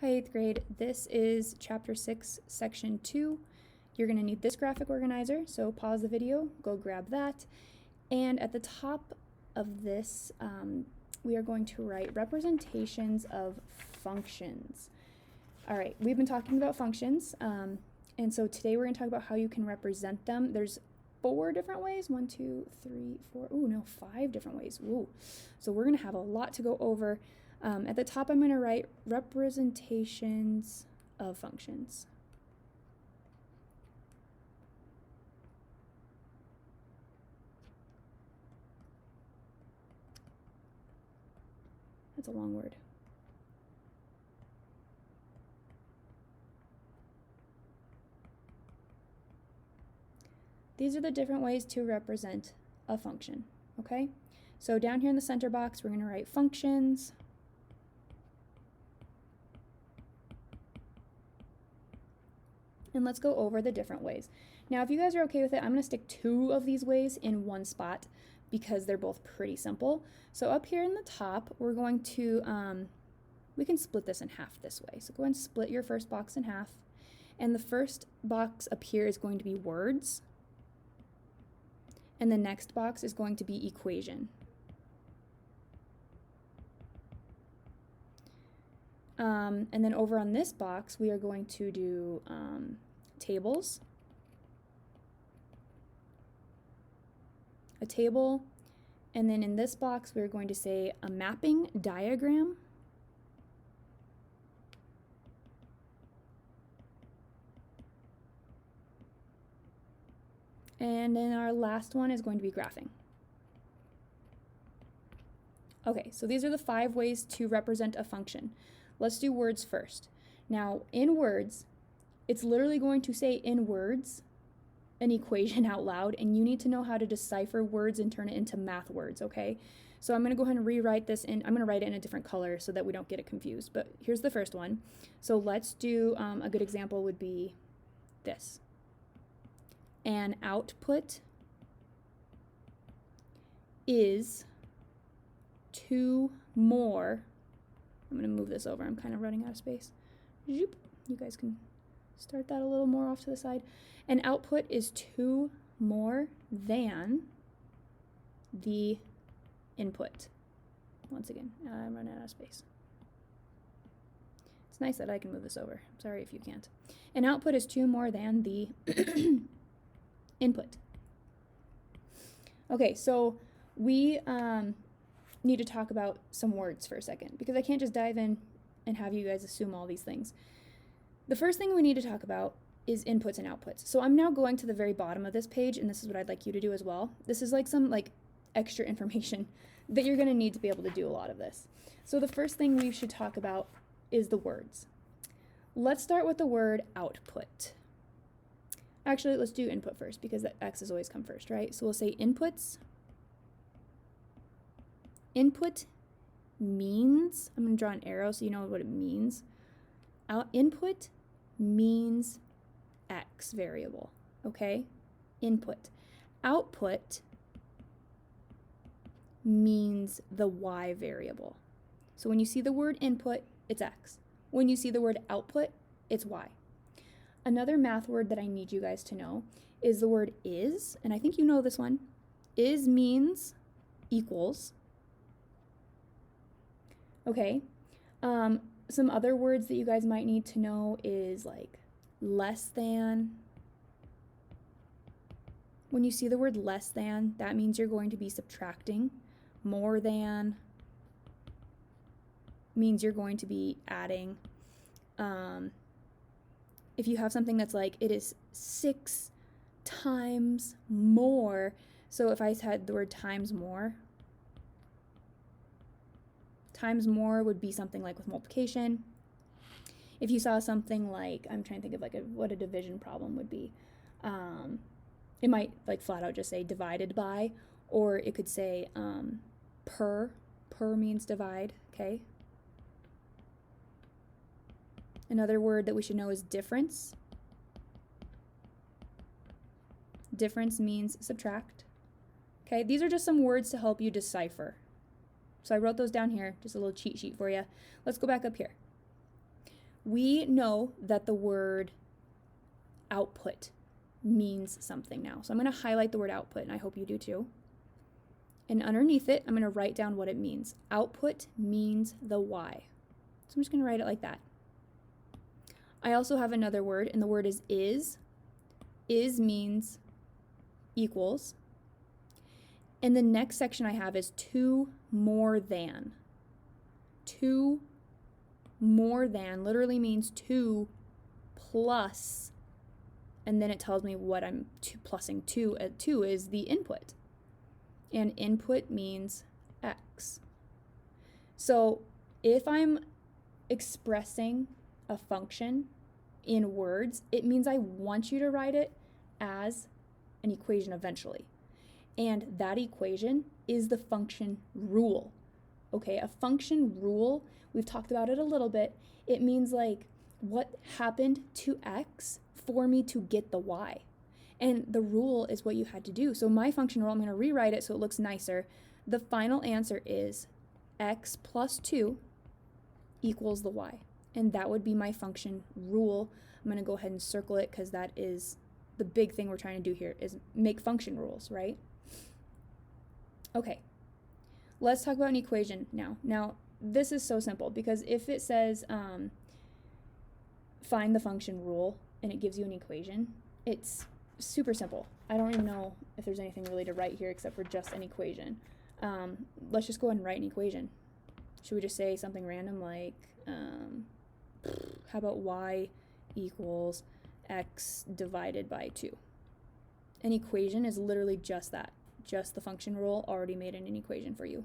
Hi, 8th grade. This is Chapter 6, Section 2. You're going to need this graphic organizer, so pause the video, go grab that. And at the top of this, we are going to write representations of functions. All right, we've been talking about functions, and so today we're going to talk about how you can represent them. There's 4 different ways, 1, 2, 3, 4, 5 different ways. Ooh. So we're going to have a lot to go over. At the top, I'm going to write representations of functions. That's a long word. These are the different ways to represent a function, okay? So down here in the center box, we're going to write functions. And let's go over the different ways. Now, if you guys are okay with it, I'm going to stick 2 of these ways in one spot because they're both pretty simple. So up here in the top, we're going to, we can split this in half this way. So go ahead and split your first box in half. And the first box up here is going to be words. And the next box is going to be equation. And then over on this box, we are going to do tables, a table, and then in this box, we're going to say a mapping diagram, and then our last one is going to be graphing. Okay, so these are the 5 ways to represent a function. Let's do words first. Now, in words, it's literally going to say in words an equation out loud, and you need to know how to decipher words and turn it into math words, okay? So I'm going to go ahead and rewrite this in, I'm going to write it in a different color so that we don't get it confused, but here's the first one. So let's do, a good example would be this. An output is 2 more, I'm going to move this over, I'm kind of running out of space. You guys can start that a little more off to the side. An output is 2 more than the input. Once again, I'm running out of space. It's nice that I can move this over. Sorry if you can't. An output is 2 more than the input. Okay, so we need to talk about some words for a second because I can't just dive in and have you guys assume all these things. The first thing we need to talk about is inputs and outputs. So I'm now going to the very bottom of this page, and this is what I'd like you to do as well. This is like some extra information that you're going to need to be able to do a lot of this. So the first thing we should talk about is the words. Let's start with the word output. Actually, let's do input first because that X has always come first, right? So we'll say inputs. Input means, I'm going to draw an arrow so you know what it means. Input means X variable, okay? Input. Output means the Y variable. So when you see the word input, it's X. When you see the word output, it's Y. Another math word that I need you guys to know is the word is, and I think you know this one. Is means equals. Okay. Some other words that you guys might need to know is like less than. When you see the word less than, that means you're going to be subtracting. More than means you're going to be adding. If you have something that's like it is 6 times more, so if I had the word times more would be something like with multiplication. If you saw something like, I'm trying to think of what a division problem would be. It might flat out just say divided by, or it could say per. Per means divide, okay? Another word that we should know is difference. Difference means subtract. Okay, these are just some words to help you decipher. So I wrote those down here, just a little cheat sheet for you. Let's go back up here. we know that the word output means something now. So I'm going to highlight the word output, and I hope you do too. And underneath it, I'm going to write down what it means. Output means the y. So I'm just going to write it like that. I also have another word, and the word is is. Is means equals. And the next section I have is to more than. To more than literally means 2 plus, and then it tells me what I'm plussing 2. 2 is the input. And input means x. So if I'm expressing a function in words, it means I want you to write it as an equation eventually. And that equation is the function rule. Okay, a function rule, we've talked about it a little bit. It means like what happened to x for me to get the y. And the rule is what you had to do. So my function rule, I'm going to rewrite it so it looks nicer. The final answer is x plus 2 equals the y. And that would be my function rule. I'm going to go ahead and circle it because that is the big thing we're trying to do here, is make function rules, right? Okay, let's talk about an equation now. Now, this is so simple because if it says find the function rule and it gives you an equation, it's super simple. I don't even know if there's anything really to write here except for just an equation. Let's just go ahead and write an equation. Should we just say something random like, how about y equals x divided by 2? An equation is literally just that, just the function rule already made in an equation for you.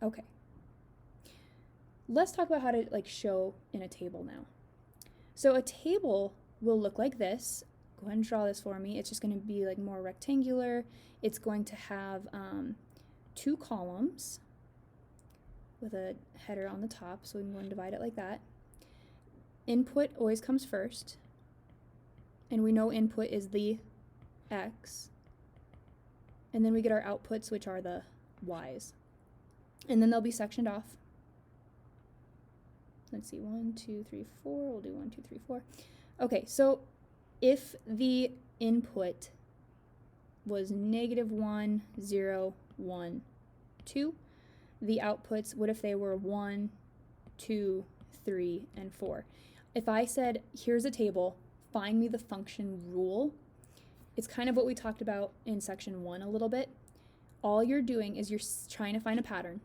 Okay. Let's talk about how to show in a table now. So a table will look like this. Go ahead and draw this for me. It's just going to be more rectangular. It's going to have 2 columns with a header on the top, so we can go and divide it like that. Input always comes first, and we know input is the x, and then we get our outputs, which are the y's, and then they'll be sectioned off. Let's see, 1, 2, 3, 4. We'll do 1, 2, 3, 4. Okay, so if the input was -1, 0, 1, 2, the outputs, what if they were 1, 2, 3, and 4? If I said, here's a table, find me the function rule, it's kind of what we talked about in section 1 a little bit. All you're doing is you're trying to find a pattern.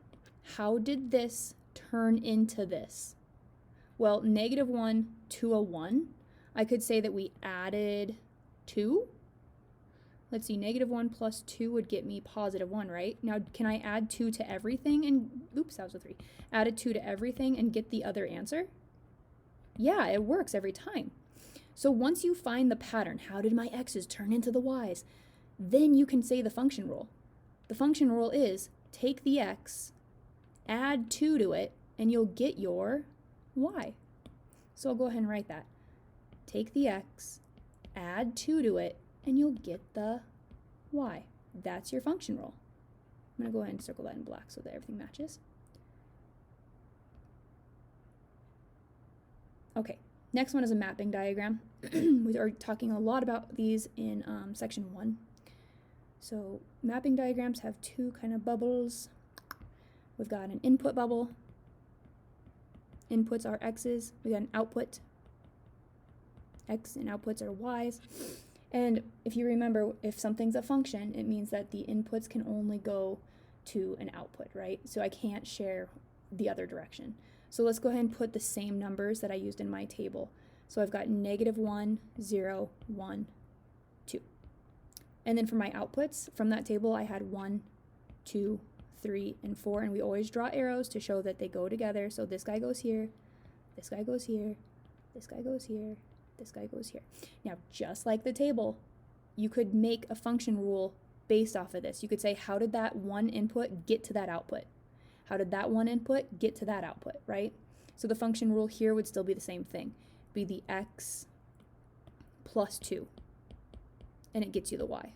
How did this turn into this? Well, -1 to a 1, I could say that we added 2. Let's see, -1 plus 2 would get me +1, right? Now, can I add 2 to everything and, oops, that was a 3. Added 2 to everything and get the other answer? Yeah, it works every time. So once you find the pattern, how did my x's turn into the y's? Then you can say the function rule. The function rule is take the x, add 2 to it, and you'll get your y. So I'll go ahead and write that. Take the x, add 2 to it, and you'll get the y. That's your function rule. I'm going to go ahead and circle that in black so that everything matches. Okay, next one is a mapping diagram. We are talking a lot about these in section 1. So mapping diagrams have 2 kind of bubbles. We've got an input bubble. Inputs are x's. We got an output. X and outputs are y's. And if you remember, if something's a function, it means that the inputs can only go to an output, right? So I can't share the other direction. So let's go ahead and put the same numbers that I used in my table. So I've got -1, 0, 1, 2. And then for my outputs, from that table, I had 1, 2, 3, and 4. And we always draw arrows to show that they go together. So this guy goes here, this guy goes here, this guy goes here, this guy goes here. Now, just like the table, you could make a function rule based off of this. You could say, how did that one input get to that output? How did that one input get to that output, right? So the function rule here would still be the same thing. Be the x plus 2, and it gets you the y.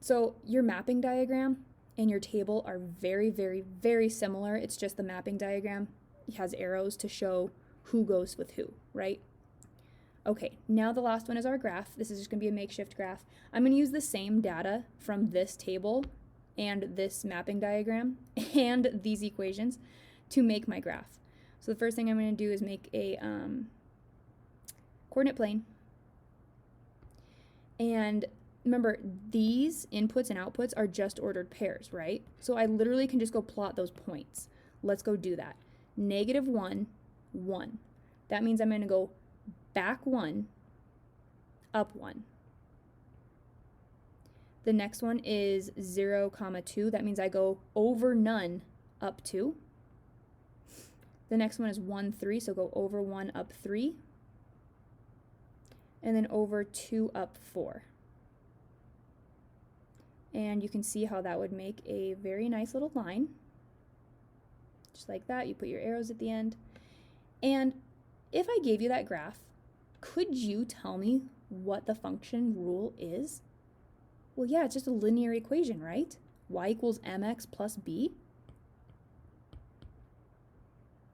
So your mapping diagram and your table are very, very, very similar. It's just the mapping diagram has arrows to show who goes with who, right? Okay, now the last one is our graph. This is just going to be a makeshift graph. I'm going to use the same data from this table and this mapping diagram and these equations to make my graph. So the first thing I'm going to do is make a coordinate plane. And remember, these inputs and outputs are just ordered pairs, right? So I literally can just go plot those points. Let's go do that. -1, 1. That means I'm going to go back 1, up 1. The next one is 0, 2. That means I go over none, up 2. The next one is 1, 3, so go over 1, up 3. And then over 2, up 4. And you can see how that would make a very nice little line. Just like that, you put your arrows at the end. And if I gave you that graph, could you tell me what the function rule is? Well, yeah, it's just a linear equation, right? Y equals mx plus b.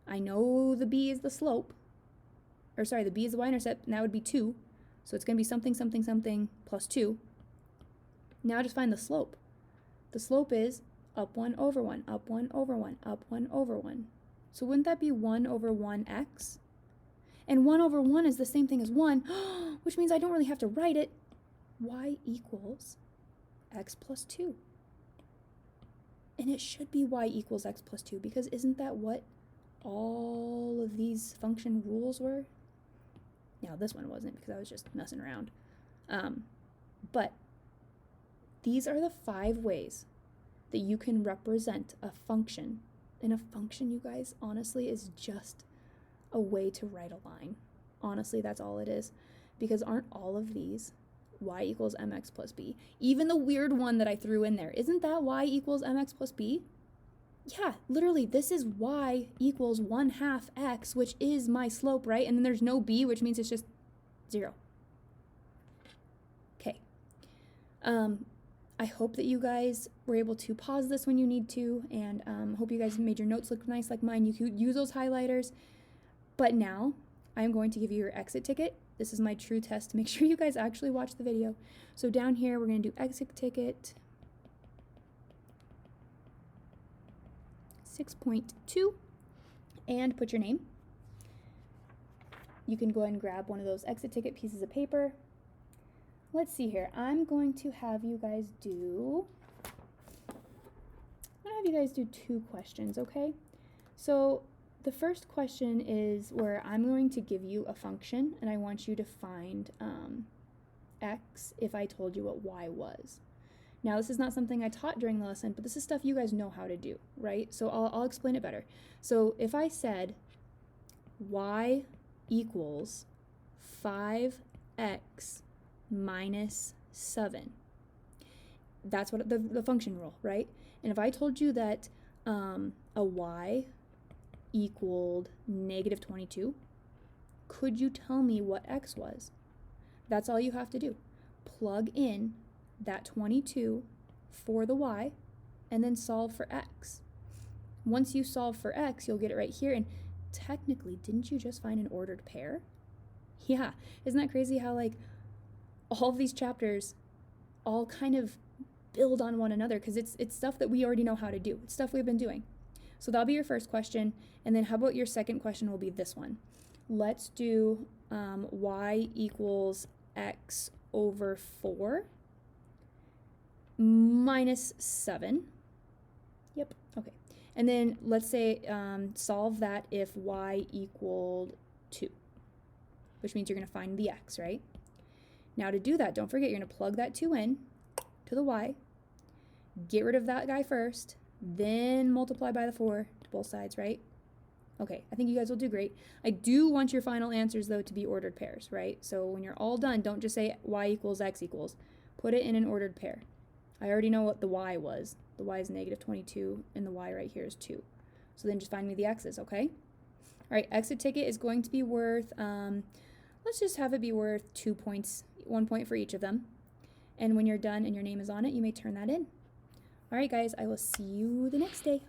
I know the b is the slope. Or sorry, the b is the y-intercept, and that would be 2. So it's going to be something, something, something plus 2. Now just find the slope. The slope is up 1 over 1, up 1 over 1, up 1 over 1. So wouldn't that be 1 over 1x? And 1 over 1 is the same thing as 1, which means I don't really have to write it. Y equals x plus 2. And it should be y equals x plus 2, because isn't that what all of these function rules were? Now this one wasn't, because I was just messing around. But these are the 5 ways that you can represent a function. And a function, you guys, honestly, is just a way to write a line. Honestly, that's all it is. Because aren't all of these y equals mx plus b? Even the weird one that I threw in there, isn't that y equals mx plus b? Yeah, literally, this is y equals 1/2 x, which is my slope, right? And then there's no b, which means it's just 0. Okay. I hope that you guys were able to pause this when you need to, and hope you guys made your notes look nice like mine. You could use those highlighters. But now, I'm going to give you your exit ticket. This is my true test to make sure you guys actually watch the video. So down here, we're going to do exit ticket 6.2 and put your name. You can go ahead and grab one of those exit ticket pieces of paper. Let's see here. I'm going to have you guys do 2 questions, okay? So the first question is where I'm going to give you a function, and I want you to find x if I told you what y was. Now, this is not something I taught during the lesson, but this is stuff you guys know how to do, right? So I'll explain it better. So if I said y equals 5x minus 7, that's what the function rule, right? And if I told you that a y equaled -22, could you tell me what x was? That's all you have to do. Plug in that 22 for the y, and then solve for x. Once you solve for x, you'll get it right here, and technically, didn't you just find an ordered pair? Yeah, isn't that crazy how like all of these chapters all kind of build on one another, because it's stuff that we already know how to do. It's stuff we've been doing. So that'll be your first question, and then how about your second question will be this one. Let's do y equals x over 4 minus 7. Yep, okay. And then let's say solve that if y equaled 2, which means you're going to find the x, right? Now to do that, don't forget you're going to plug that 2 in to the y, get rid of that guy first, then multiply by the 4 to both sides, right? Okay, I think you guys will do great. I do want your final answers, though, to be ordered pairs, right? So when you're all done, don't just say y equals x equals. Put it in an ordered pair. I already know what the y was. The y is -22, and the y right here is 2. So then just find me the x's, okay? All right, exit ticket is going to be worth, let's just have it be worth 2 points, 1 point for each of them. And when you're done and your name is on it, you may turn that in. All right, guys, I will see you the next day.